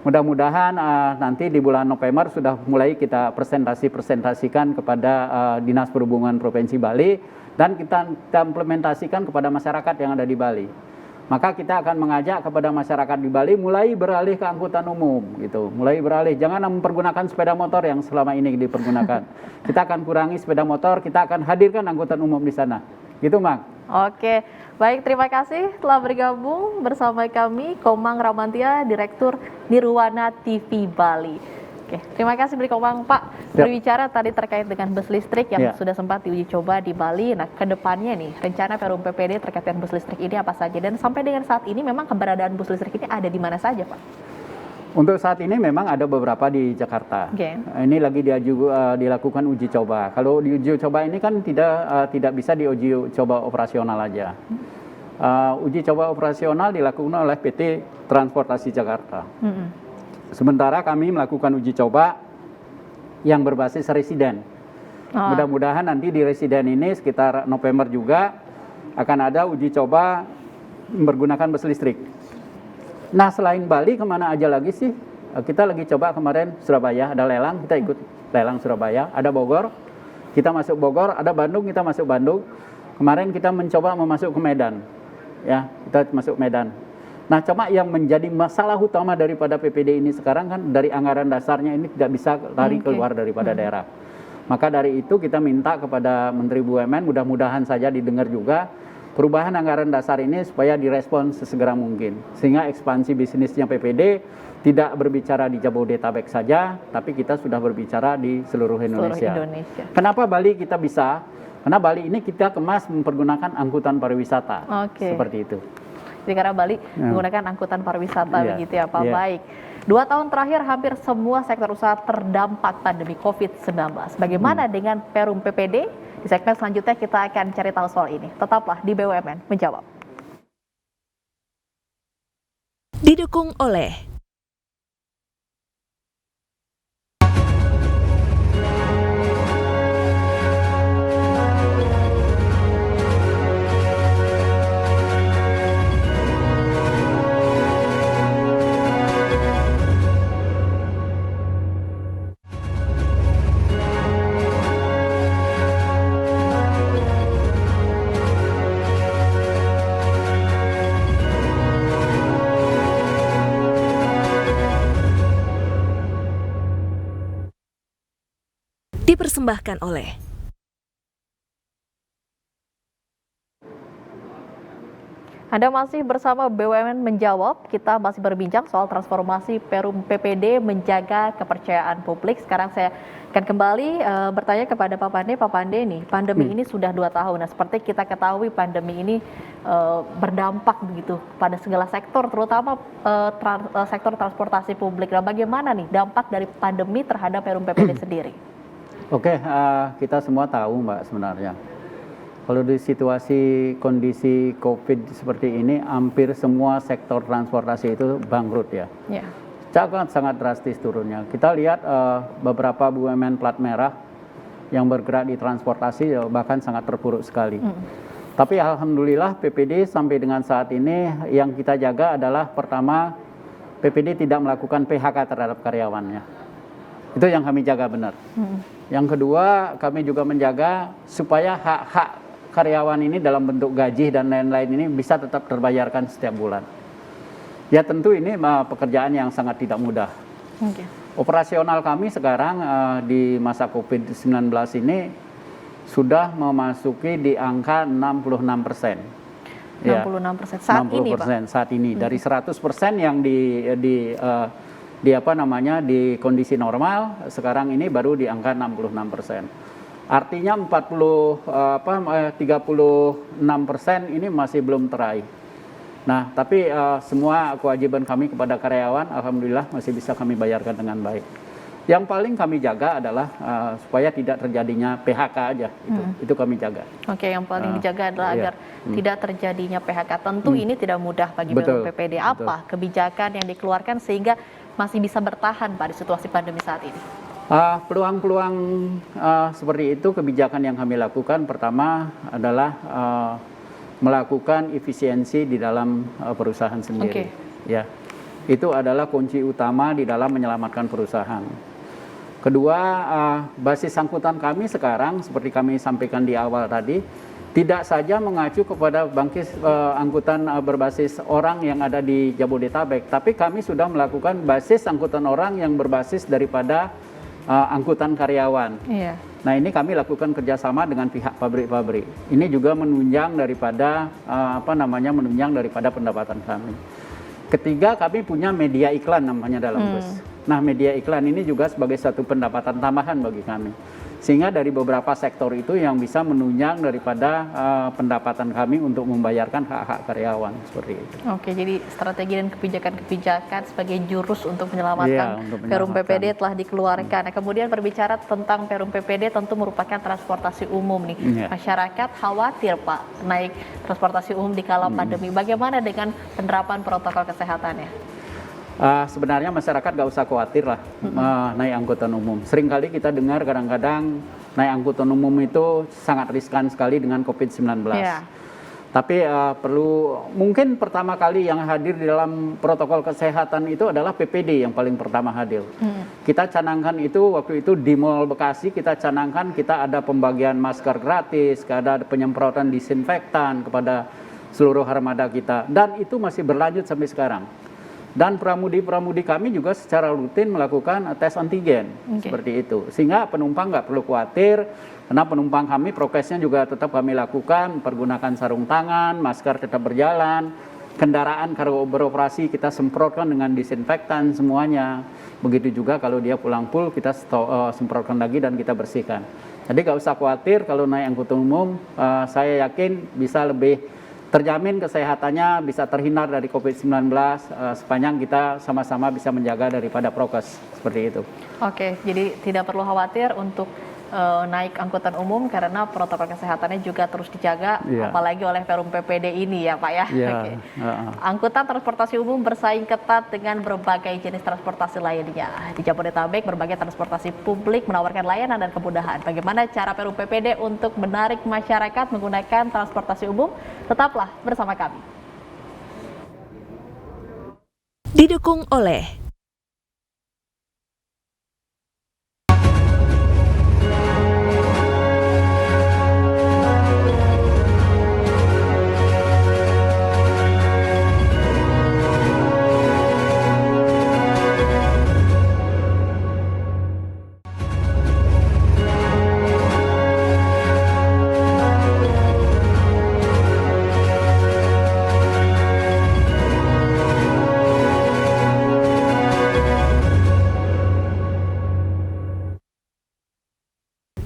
Mudah-mudahan nanti di bulan November sudah mulai kita presentasikan kepada Dinas Perhubungan Provinsi Bali dan kita implementasikan kepada masyarakat yang ada di Bali. Maka kita akan mengajak kepada masyarakat di Bali mulai beralih ke angkutan umum gitu. Mulai beralih, jangan mempergunakan sepeda motor yang selama ini dipergunakan. Kita akan kurangi sepeda motor, kita akan hadirkan angkutan umum di sana. Gitu, Mang. Oke. Baik, terima kasih telah bergabung bersama kami Komang Ramantia, Direktur Nirwana TV Bali. Oke, terima kasih Beli Komang. Pak, berbicara tadi terkait dengan bus listrik yang sudah sempat diuji coba di Bali. Nah, ke depannya nih, rencana Perum PPD terkait dengan bus listrik ini apa saja? Dan sampai dengan saat ini memang keberadaan bus listrik ini ada di mana saja, Pak? Untuk saat ini memang ada beberapa di Jakarta. Ini lagi dilakukan uji coba. Kalau di uji coba ini kan tidak bisa diuji coba operasional aja. Uji coba operasional dilakukan oleh PT Transportasi Jakarta. Sementara kami melakukan uji coba yang berbasis residen. Mudah-mudahan nanti di residen ini sekitar November juga akan ada uji coba menggunakan bus listrik. Nah, selain Bali, kemana aja lagi sih? Kita lagi coba kemarin Surabaya, ada lelang, kita ikut lelang Surabaya. Ada Bogor, kita masuk Bogor. Ada Bandung, kita masuk Bandung. Kemarin kita mencoba memasuk ke Medan. Ya, kita masuk Medan. Nah, cuma yang menjadi masalah utama daripada PPD ini sekarang kan dari anggaran dasarnya ini tidak bisa lari keluar daripada daerah. Maka dari itu kita minta kepada Menteri BUMN, mudah-mudahan saja didengar juga, perubahan anggaran dasar ini supaya direspon sesegera mungkin. Sehingga ekspansi bisnisnya PPD tidak berbicara di Jabodetabek saja, tapi kita sudah berbicara di seluruh Indonesia. Kenapa Bali kita bisa? Karena Bali ini kita kemas mempergunakan angkutan pariwisata. Seperti itu. Jadi karena Bali menggunakan angkutan pariwisata begitu ya Pak. Baik. 2 tahun terakhir hampir semua sektor usaha terdampak pandemi COVID-19. Bagaimana dengan Perum PPD? Di segmen selanjutnya kita akan cari tahu soal ini. Tetaplah di BUMN Menjawab. Didukung oleh dipersembahkan oleh Anda masih bersama BUMN Menjawab. Kita masih berbincang soal transformasi Perum PPD menjaga kepercayaan publik. Sekarang saya akan kembali bertanya kepada Pak Pande. Pak Pande nih, pandemi ini sudah 2 tahun. Nah, seperti kita ketahui pandemi ini berdampak begitu pada segala sektor, terutama sektor transportasi publik. Nah, bagaimana nih dampak dari pandemi terhadap Perum PPD sendiri? Oke, kita semua tahu Mbak sebenarnya. Kalau di situasi kondisi COVID seperti ini, hampir semua sektor transportasi itu bangkrut ya. Sangat drastis turunnya. Kita lihat beberapa BUMN plat merah yang bergerak di transportasi bahkan sangat terpuruk sekali. Tapi alhamdulillah PPD sampai dengan saat ini yang kita jaga adalah pertama, PPD tidak melakukan PHK terhadap karyawannya. Itu yang kami jaga benar. Yang kedua, kami juga menjaga supaya hak-hak karyawan ini dalam bentuk gaji dan lain-lain ini bisa tetap terbayarkan setiap bulan. Ya tentu ini pekerjaan yang sangat tidak mudah. Operasional kami sekarang di masa COVID-19 ini sudah memasuki di angka 66%. 66% saat ini, Pak? Saat ini. Dari 100% yang di kondisi normal, sekarang ini baru di angka 66%. Artinya 36% ini masih belum teraih. Nah, tapi semua kewajiban kami kepada karyawan, alhamdulillah masih bisa kami bayarkan dengan baik. Yang paling kami jaga adalah supaya tidak terjadinya PHK aja, itu kami jaga. Oke, yang paling dijaga adalah agar tidak terjadinya PHK. Tentu ini tidak mudah bagi Perum PPD. Apa kebijakan yang dikeluarkan sehingga masih bisa bertahan Pak di situasi pandemi saat ini? Peluang-peluang seperti itu, kebijakan yang kami lakukan pertama adalah melakukan efisiensi di dalam perusahaan sendiri. Ya, itu adalah kunci utama di dalam menyelamatkan perusahaan. Kedua, basis angkutan kami sekarang seperti kami sampaikan di awal tadi, tidak saja mengacu kepada angkutan berbasis orang yang ada di Jabodetabek, tapi kami sudah melakukan basis angkutan orang yang berbasis daripada angkutan karyawan. Nah, ini kami lakukan kerjasama dengan pihak pabrik-pabrik. Ini juga menunjang daripada menunjang daripada pendapatan kami. Ketiga, kami punya media iklan namanya dalam bus. Nah, media iklan ini juga sebagai satu pendapatan tambahan bagi kami. Sehingga dari beberapa sektor itu yang bisa menunjang daripada pendapatan kami untuk membayarkan hak-hak karyawan seperti itu. Oke, jadi strategi dan kebijakan-kebijakan sebagai jurus untuk menyelamatkan Perum PPD telah dikeluarkan. Nah, kemudian berbicara tentang Perum PPD tentu merupakan transportasi umum nih. Masyarakat khawatir Pak naik transportasi umum di kala pandemi. Bagaimana dengan penerapan protokol kesehatannya? Sebenarnya masyarakat nggak usah khawatir lah naik angkutan umum. Seringkali kita dengar kadang-kadang naik angkutan umum itu sangat riskan sekali dengan COVID-19. Tapi perlu, mungkin pertama kali yang hadir di dalam protokol kesehatan itu adalah PPD yang paling pertama hadir. Kita canangkan itu waktu itu di Mall Bekasi, kita canangkan kita ada pembagian masker gratis, ada penyemprotan disinfektan kepada seluruh armada kita. Dan itu masih berlanjut sampai sekarang. Dan pramudi-pramudi kami juga secara rutin melakukan tes antigen, seperti itu. Sehingga penumpang nggak perlu khawatir, karena penumpang kami prokesnya juga tetap kami lakukan, pergunakan sarung tangan, masker tetap berjalan, kendaraan kalau beroperasi kita semprotkan dengan disinfektan semuanya. Begitu juga kalau dia pulang full kita semprotkan lagi dan kita bersihkan. Jadi nggak usah khawatir kalau naik angkutan umum, saya yakin bisa lebih terjamin kesehatannya, bisa terhindar dari COVID-19 sepanjang kita sama-sama bisa menjaga daripada prokes, seperti itu. Oke, jadi tidak perlu khawatir untuk naik angkutan umum karena protokol kesehatannya juga terus dijaga, apalagi oleh Perum PPD ini ya Pak ya. Oke. Angkutan transportasi umum bersaing ketat dengan berbagai jenis transportasi lainnya. Di Jabodetabek, berbagai transportasi publik menawarkan layanan dan kemudahan. Bagaimana cara Perum PPD untuk menarik masyarakat menggunakan transportasi umum? Tetaplah bersama kami. Didukung oleh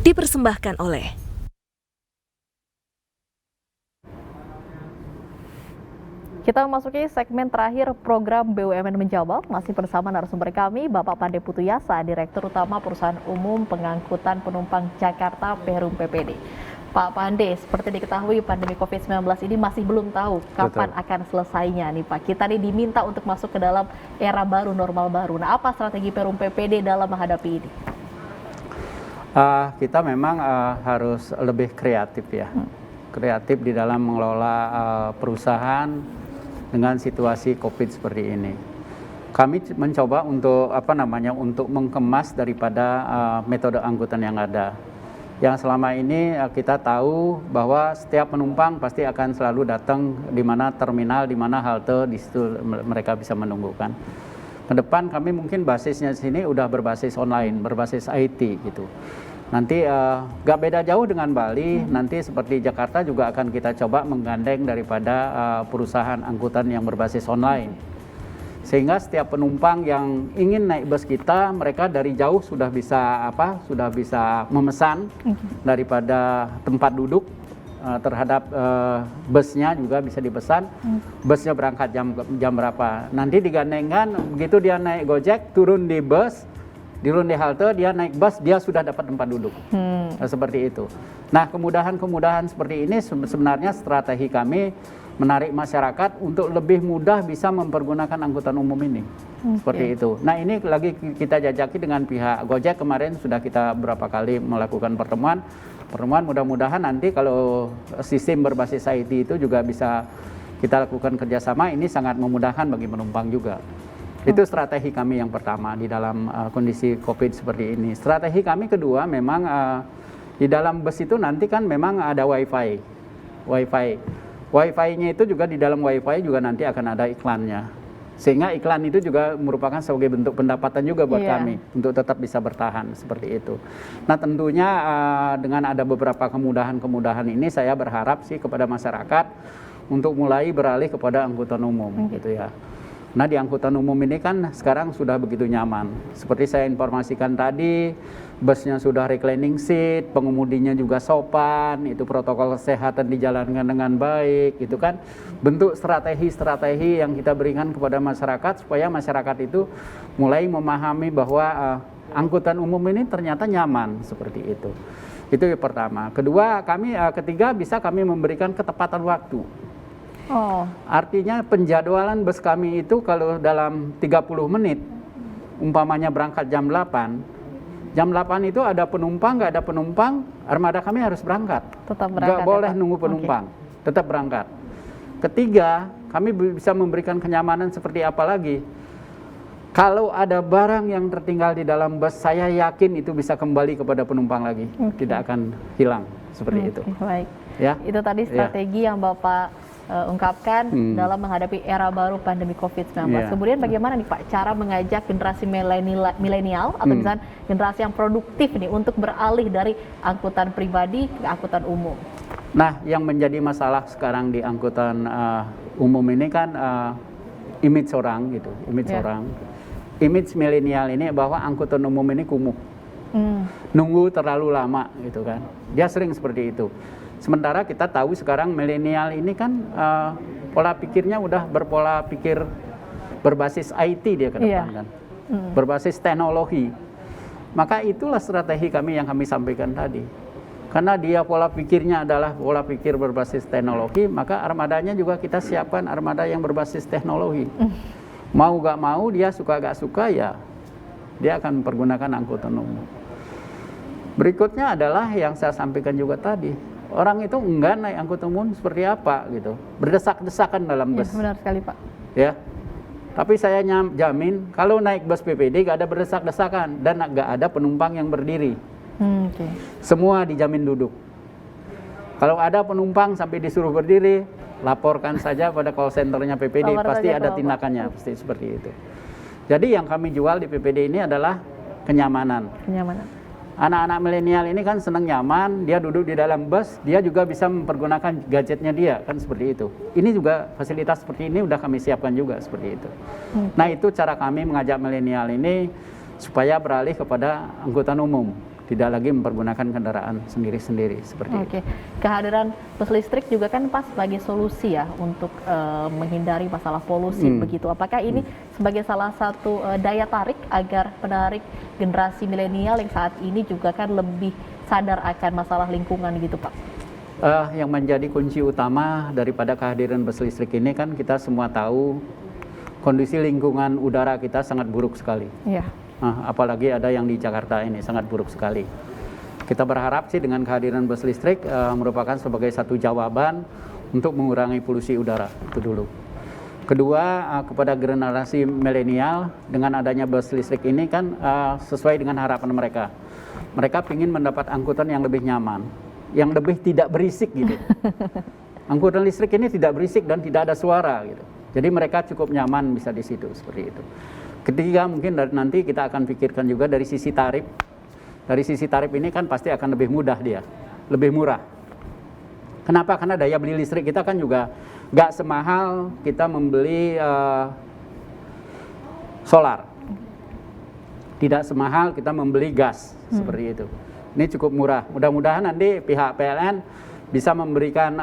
dipersembahkan oleh Kita memasuki segmen terakhir program BUMN Menjawab, masih bersama narasumber kami, Bapak Pande Putuyasa, Direktur Utama Perusahaan Umum Pengangkutan Penumpang Jakarta Perum PPD. Pak Pande, seperti diketahui pandemi COVID-19 ini masih belum tahu kapan akan selesainya nih Pak. Kita nih diminta untuk masuk ke dalam era baru, normal baru. Nah, apa strategi Perum PPD dalam menghadapi ini? Kita memang harus lebih kreatif ya, kreatif di dalam mengelola perusahaan dengan situasi COVID seperti ini. Kami mencoba untuk untuk mengemas daripada metode angkutan yang ada. Yang selama ini kita tahu bahwa setiap penumpang pasti akan selalu datang di mana terminal, di mana halte, di situ mereka bisa menunggukan. Ke depan kami mungkin basisnya sini udah berbasis online, berbasis IT gitu. Nanti gak beda jauh dengan Bali, nanti seperti Jakarta juga akan kita coba menggandeng daripada perusahaan angkutan yang berbasis online. Sehingga setiap penumpang yang ingin naik bus kita, mereka dari jauh sudah bisa memesan daripada tempat duduk terhadap busnya juga bisa dipesan. Busnya berangkat jam berapa. Nanti digandengkan, begitu dia naik Gojek, turun di bus, turun di halte, dia naik bus, dia sudah dapat tempat duduk. Seperti itu. Nah, kemudahan-kemudahan seperti ini sebenarnya strategi kami menarik masyarakat untuk lebih mudah bisa mempergunakan angkutan umum ini. Seperti itu. Nah, ini lagi kita jajaki dengan pihak Gojek, kemarin sudah kita beberapa kali melakukan pertemuan. Mudah-mudahan nanti kalau sistem berbasis IT itu juga bisa kita lakukan kerjasama, ini sangat memudahkan bagi penumpang juga. Itu strategi kami yang pertama di dalam kondisi COVID seperti ini. Strategi kami kedua memang di dalam bus itu nanti kan memang ada Wi-Fi. Wi-Fi-nya itu juga di dalam Wi-Fi juga nanti akan ada iklannya. Sehingga iklan itu juga merupakan sebagai bentuk pendapatan juga buat kami untuk tetap bisa bertahan seperti itu. Nah, tentunya dengan ada beberapa kemudahan-kemudahan ini saya berharap sih kepada masyarakat untuk mulai beralih kepada angkutan umum gitu ya. Nah, di angkutan umum ini kan sekarang sudah begitu nyaman. Seperti saya informasikan tadi, busnya sudah reclining seat, pengemudinya juga sopan, itu protokol kesehatan dijalankan dengan baik, itu kan bentuk strategi-strategi yang kita berikan kepada masyarakat supaya masyarakat itu mulai memahami bahwa angkutan umum ini ternyata nyaman seperti itu. Itu yang pertama. Kedua, ketiga bisa kami memberikan ketepatan waktu. Artinya penjadwalan bus kami itu kalau dalam 30 menit, umpamanya berangkat jam 8 itu ada penumpang, nggak ada penumpang, armada kami harus berangkat. Tetap berangkat. Nggak boleh nunggu penumpang, tetap berangkat. ketiga, kami bisa memberikan kenyamanan seperti apa lagi? Kalau ada barang yang tertinggal di dalam bus, saya yakin itu bisa kembali kepada penumpang lagi, tidak akan hilang seperti itu. Baik, Ya. itu tadi strategi yang Bapak ungkapkan dalam menghadapi era baru pandemi COVID-19. Kemudian bagaimana nih Pak cara mengajak generasi milenial atau misalnya generasi yang produktif nih untuk beralih dari angkutan pribadi ke angkutan umum? Nah, yang menjadi masalah sekarang di angkutan umum ini kan image orang gitu, image orang. Image milenial ini bahwa angkutan umum ini kumuh, nunggu terlalu lama gitu kan. Dia sering seperti itu. Sementara kita tahu sekarang milenial ini kan pola pikirnya udah berpola pikir berbasis IT dia ke depan kan, berbasis teknologi. Maka itulah strategi kami yang kami sampaikan tadi. Karena dia pola pikirnya adalah pola pikir berbasis teknologi, maka armadanya juga kita siapkan armada yang berbasis teknologi. Mau gak mau, dia suka gak suka ya, dia akan mempergunakan angkutan umum. Berikutnya adalah yang saya sampaikan juga tadi, orang itu enggan naik angkutan umum seperti apa gitu, berdesak-desakan dalam bus. Benar sekali Pak. Ya, tapi saya jamin kalau naik bus PPD gak ada berdesak-desakan dan gak ada penumpang yang berdiri. Semua dijamin duduk. Kalau ada penumpang sampai disuruh berdiri, laporkan saja pada call centernya PPD, pasti ada tindakannya, pasti seperti itu. Jadi yang kami jual di PPD ini adalah kenyamanan. Anak-anak milenial ini kan senang nyaman, dia duduk di dalam bus, dia juga bisa mempergunakan gadgetnya dia, kan seperti itu. Ini juga fasilitas seperti ini udah kami siapkan juga seperti itu. Nah, itu cara kami mengajak milenial ini supaya beralih kepada angkutan umum, tidak lagi mempergunakan kendaraan sendiri-sendiri seperti itu. Kehadiran bus listrik juga kan pas sebagai solusi ya untuk menghindari masalah polusi begitu. Apakah ini sebagai salah satu daya tarik agar menarik generasi milenial yang saat ini juga kan lebih sadar akan masalah lingkungan gitu Pak? Yang menjadi kunci utama daripada kehadiran bus listrik ini kan kita semua tahu kondisi lingkungan udara kita sangat buruk sekali. Apalagi ada yang di Jakarta ini sangat buruk sekali. Kita berharap sih dengan kehadiran bus listrik merupakan sebagai satu jawaban untuk mengurangi polusi udara, itu dulu. Kedua, kepada generasi milenial dengan adanya bus listrik ini kan sesuai dengan harapan mereka. Mereka ingin mendapat angkutan yang lebih nyaman, yang lebih tidak berisik gitu. Angkutan listrik ini tidak berisik dan tidak ada suara gitu. Jadi mereka cukup nyaman bisa di situ seperti itu. Ketiga, mungkin nanti kita akan pikirkan juga dari sisi tarif. Dari sisi tarif ini kan pasti akan lebih mudah dia, lebih murah. Kenapa? Karena daya beli listrik kita kan juga gak semahal kita membeli solar. Tidak semahal kita membeli gas, seperti itu. Ini cukup murah. Mudah-mudahan nanti pihak PLN bisa memberikan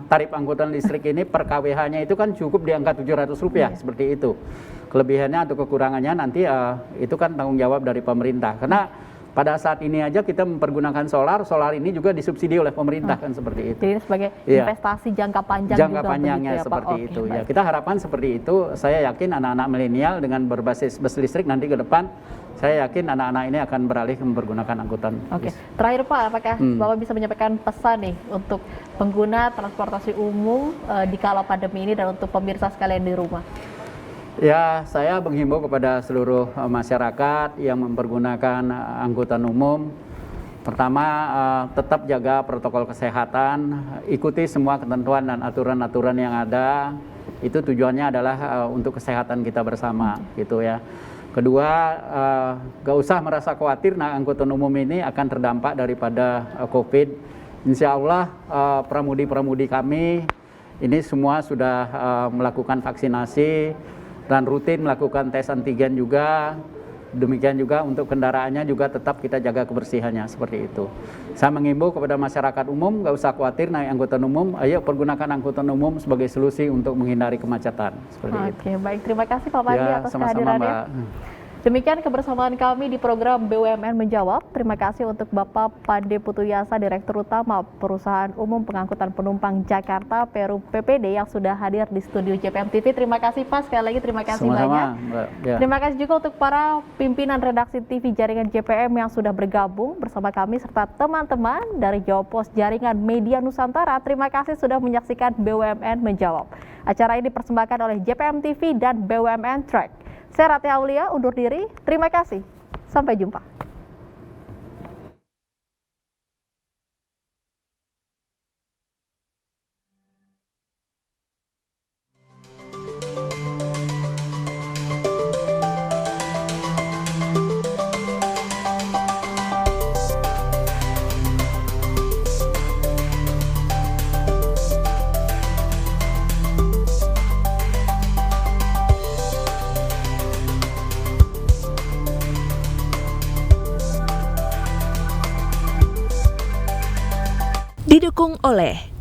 tarif angkutan listrik ini per kWh-nya itu kan cukup di angka Rp700, seperti itu. Kelebihannya atau kekurangannya nanti itu kan tanggung jawab dari pemerintah. Karena pada saat ini aja kita mempergunakan solar ini juga disubsidi oleh pemerintah kan seperti itu. Jadi sebagai investasi jangka panjang jangka juga panjangnya ya, seperti Pak? itu. Ya, kita harapkan seperti itu. Saya yakin anak-anak milenial dengan berbasis bus listrik nanti ke depan, saya yakin anak-anak ini akan beralih mempergunakan angkutan. Terakhir Pak, apakah Bapak bisa menyampaikan pesan nih untuk pengguna transportasi umum di kala pandemi ini dan untuk pemirsa sekalian di rumah? Ya, saya menghimbau kepada seluruh masyarakat yang mempergunakan angkutan umum. Pertama, tetap jaga protokol kesehatan, ikuti semua ketentuan dan aturan-aturan yang ada. Itu tujuannya adalah untuk kesehatan kita bersama, gitu ya. Kedua, gak usah merasa khawatir, angkutan umum ini akan terdampak daripada COVID. Insya Allah, pramudi-pramudi kami ini semua sudah melakukan vaksinasi dan rutin melakukan tes antigen juga. Demikian juga untuk kendaraannya juga tetap kita jaga kebersihannya seperti itu. Saya mengimbau kepada masyarakat umum, gak usah khawatir naik angkutan umum, ayo pergunakan angkutan umum sebagai solusi untuk menghindari kemacetan seperti itu. Baik, terima kasih Pak Pandi atas kehadirannya. Demikian kebersamaan kami di program BUMN Menjawab. Terima kasih untuk Bapak Pande Putuyasa, Direktur Utama Perusahaan Umum Pengangkutan Penumpang Jakarta Perum PPD yang sudah hadir di studio JPM TV. Terima kasih Pak, sekali lagi terima kasih banyak. Ya. Terima kasih juga untuk para pimpinan redaksi TV Jaringan JPM yang sudah bergabung bersama kami serta teman-teman dari Jopos Jaringan Media Nusantara. Terima kasih sudah menyaksikan BUMN Menjawab. Acara ini dipersembahkan oleh JPM TV dan BUMN Track. Saya Rati Aulia undur diri, terima kasih. Sampai jumpa. Didukung oleh